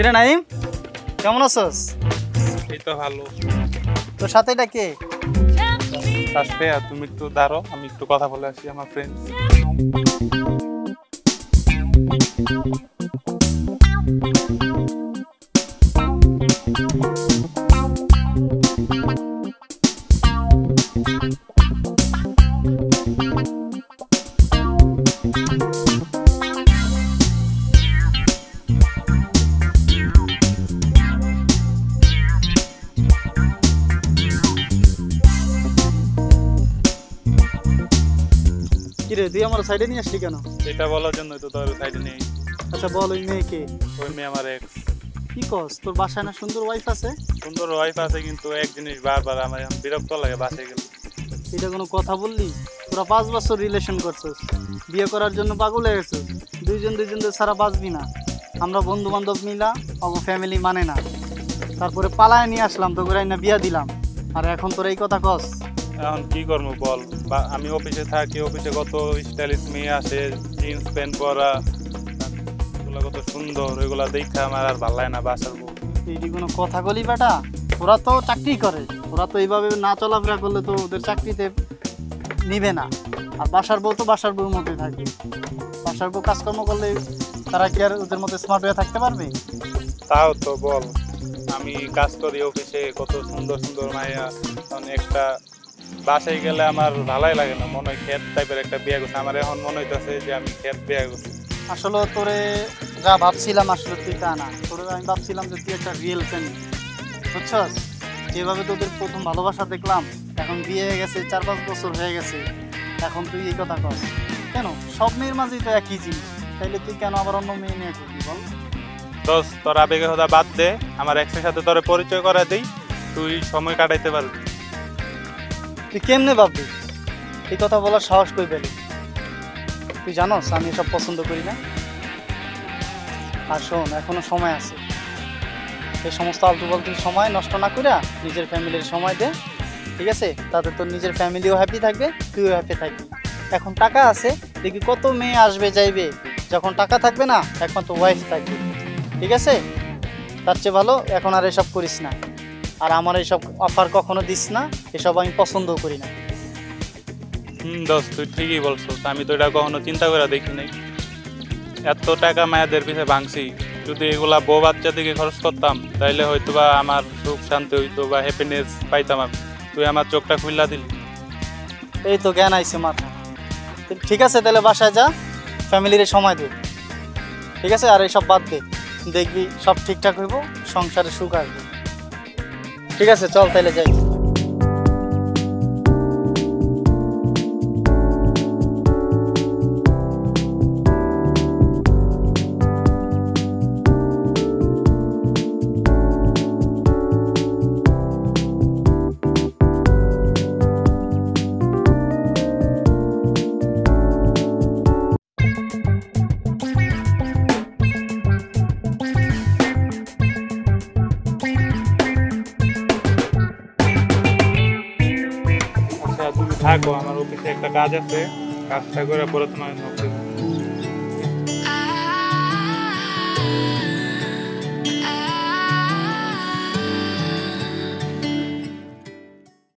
কিরে নাইম, কেমন আছোস? এই তো ভালো। তোর সাথে এটা কে? শ্রেয়া, তুমি একটু দাঁড়াও, আমি একটু কথা বলে আসি আমার ফ্রেন্ড। কিরে তুই আমার সাইডে নিয়ে আসলি কেন? এটা বলার জন্য তো তোর সাইডে নেই। আচ্ছা বল, ওই মেয়ে কে? ওই মেয়ে আমার এক্স। কি কস, তোর বাসায় না সুন্দর ওয়াইফ আছে? সুন্দর ওয়াইফ আছে, কিন্তু এক জিনিস বারবার আমার এখন বিরক্ত লাগে বাসায় গেলে। এটা কোনো কথা বললি? তোরা 5 বছর রিলেশন করছিস, বিয়ে করার জন্য পাগল হয়ে গেছিস, দুইজনদের ছাড়া বাঁচবি না। আমরা বন্ধু বান্ধব মিলা অগো ফ্যামিলি মানে না, তারপরে পালায় নিয়ে আসলাম তো করে না বিয়া দিলাম, আর এখন তোর এই কথা কস? এখন কি করবো বল, বা আমি অফিসে থাকি, অফিসে কত স্টাইলিশ মেয়ে আসে, জিন্স প্যান্ট পরা, ওগুলো কত সুন্দর, ওইগুলা দেখা আমার আর ভালো লাগে না বাসার বউ। এইটি কোনো কথা বলি বেটা? ওরা তো চাকরি করে, ওরা তো এইভাবে না চলাফেরা করলে তো ওদের চাকরিতে নিবে না। আর বাসার বউ তো বাসার বউর মতোই থাকবে, বাসার বউ কাজকর্ম করলে তারা কি আর ওদের মধ্যে স্মার্ট হয়ে থাকতে পারবে? তাও তো বল, আমি কাজ করি অফিসে, কত সুন্দর সুন্দর মাইয়া, একটা বাসায় গেলে আমার ভালোই লাগে না, মনে হয় খেত টাইপের একটা বিয়ে করছে। আমার এখন মনে হইতেছে যে আমি খেত বিয়ে করছি। আসলে তোরে যা ভাবছিলাম আসলে তুই তা না, তোরে আমি ভাবছিলাম যে তুই একটা রিয়েল ফ্রেন্ড, বুঝছস? যেভাবে তোদের প্রথম ভালোবাসা দেখলাম, এখন বিয়ে হয়ে গেছে, 4-5 বছর হয়ে গেছে, এখন তুই এই কথা কস কেন? সব মেয়ের মাঝেই তো একই জিনিস, তাইলে তুই কেন আবার অন্য মেয়ে নিয়ে করবি বল? দোস্ত, তোর আবেগের কথা বাদ দে, আমার এক্সের সাথে তোর পরিচয় করা দেই, তুই সময় কাটাইতে পারবি। তুই কেমনে ভাববি? এই কথা বলার সাহস কই পেলি? তুই জানোস আমি এসব পছন্দ করি না। আর শোন, এখনো সময় আছে, এই সমস্ত আলতু ফালতু সময় নষ্ট না করে নিজের ফ্যামিলির সময় দে, ঠিক আছে? তাতে তোর নিজের ফ্যামিলিও হ্যাপি থাকবে, তুইও হ্যাপি থাকবি। এখন টাকা আছে, দেখবি কত মেয়ে আসবে যাইবে, যখন টাকা থাকবে না একমাত্র ওয়াইফ থাকবে, ঠিক আছে? তার চেয়ে ভালো এখন আর এসব করিস না, আর আমার এইসব অফার কখনো দিস না, এসব আমি পছন্দও করি না। দোস্ত, তুই ঠিকই বলছো, আমি তো এটা কখনো চিন্তা করে দেখি নাই। এত টাকা মায়াদের পিছে ভাঙছি, যদি এগুলা বউ বাচ্চা দিকে খরচ করতাম তাইলে হয়তো বা আমার সুখ শান্তি হইতো বা হ্যাপিনেস পাইতাম আমি। তুই আমার চোখটা খুললা দিলি। এই তো জ্ঞান আইছে মাথা। ঠিক আছে, তাহলে বাসায় যা, ফ্যামিলির সময় দে, ঠিক আছে? আর এইসব বাদ দে, দেখবি সব ঠিকঠাক হইব, সংসারে সুখ আসবে। ঠিক আছে, চল তাহলে যাই। আচ্ছা, তুমি থাকো, আমার অফিসে একটা কাজ আছে, কাজটা করে পরে তোমার নক দিব।